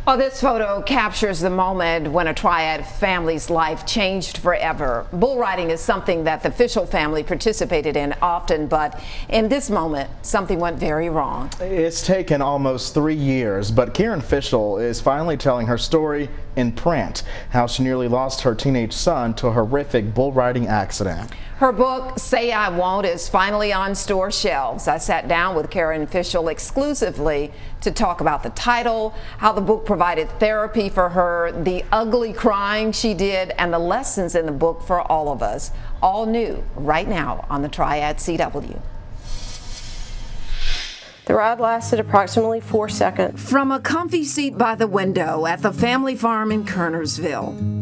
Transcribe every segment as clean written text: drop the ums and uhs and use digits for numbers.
Oh, this photo captures the moment when a Triad family's life changed forever. Bull riding is something that the Fischel family participated in often, but in this moment, something went very wrong. It's taken almost 3 years, but Karen Fischel is finally telling her story in print, how she nearly lost her teenage son to a horrific bull riding accident. Her book, Say I Won't, is finally on store shelves. I sat down with Karen Fischel exclusively to talk about the title, how the book provided therapy for her, the ugly crying she did, and the lessons in the book for all of us. All new right now on the Triad CW. The ride lasted approximately 4 seconds. From a comfy seat by the window at the family farm in Kernersville,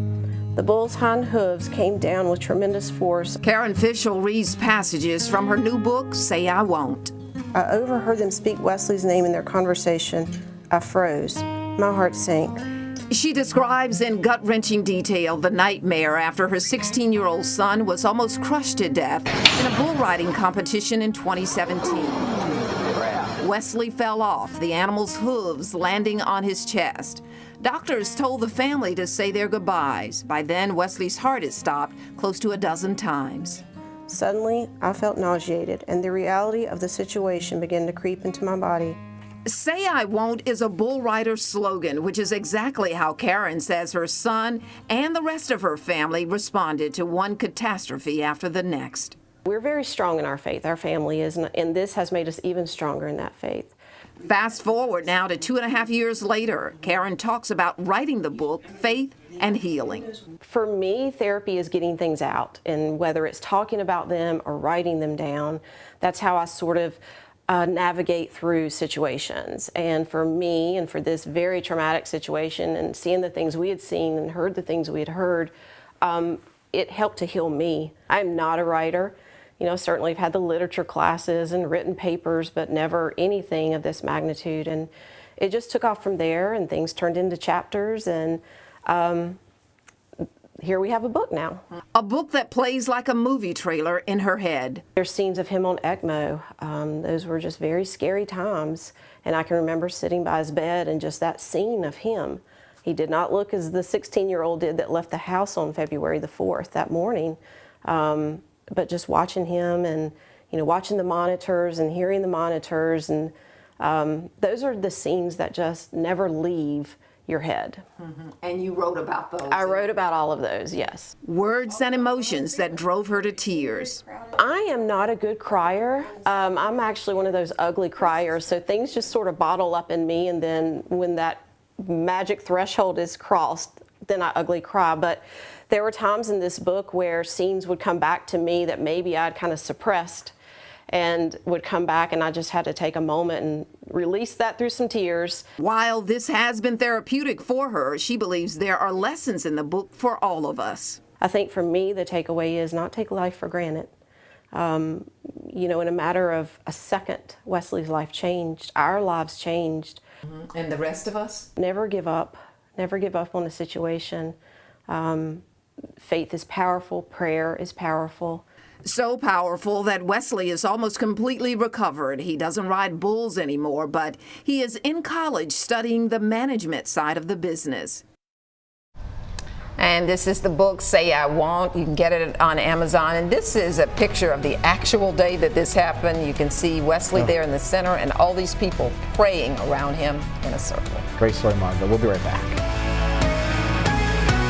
the bull's hind hooves came down with tremendous force. Karen Fischel reads passages from her new book, Say I Won't. I overheard them speak Wesley's name in their conversation. I froze. My heart sank. She describes in gut-wrenching detail the nightmare after her 16-year-old son was almost crushed to death in a bull riding competition in 2017. Wesley fell off, the animal's hooves landing on his chest. Doctors told the family to say their goodbyes. By then, Wesley's heart had stopped close to a dozen times. Suddenly, I felt nauseated, and the reality of the situation began to creep into my body. Say I Won't is a bull rider slogan, which is exactly how Karen says her son and the rest of her family responded to one catastrophe after the next. We're very strong in our faith, our family is, and this has made us even stronger in that faith. Fast forward now to 2.5 years later, Karen talks about writing the book, Faith and Healing. For me, therapy is getting things out, and whether it's talking about them or writing them down, that's how I sort of navigate through situations. And for me, and for this very traumatic situation, and seeing the things we had seen and heard the things we had heard, it helped to heal me. I'm not a writer. You know, certainly I've had the literature classes and written papers, but never anything of this magnitude. And it just took off from there, and things turned into chapters, and here we have a book now. A book that plays like a movie trailer in her head. There's scenes of him on ECMO. Those were just very scary times, and I can remember sitting by his bed and just that scene of him. He did not look as the 16-year-old did that left the house on February the 4th that morning. But just watching him and, you know, watching the monitors and hearing the monitors, and those are the scenes that just never leave your head. Mm-hmm. And you wrote about those? I wrote about all of those, yes. Words and emotions that drove her to tears. I am not a good crier. I'm actually one of those ugly criers, so things just sort of bottle up in me, and then when that magic threshold is crossed, then I ugly cry. But there were times in this book where scenes would come back to me that maybe I'd kind of suppressed, and would come back, and I just had to take a moment and release that through some tears. While this has been therapeutic for her, she believes there are lessons in the book for all of us. I think for me, the takeaway is not take life for granted. You know, in a matter of a second, Wesley's life changed, our lives changed. Mm-hmm. And the rest of us? Never give up. Never give up on a situation. Faith is powerful. Prayer is powerful. So powerful that Wesley is almost completely recovered. He doesn't ride bulls anymore, but he is in college studying the management side of the business. And this is the book, Say I Won't. You can get it on Amazon. And this is a picture of the actual day that this happened. You can see Wesley there in the center and all these people praying around him in a circle. Great story, Margaret. We'll be right back.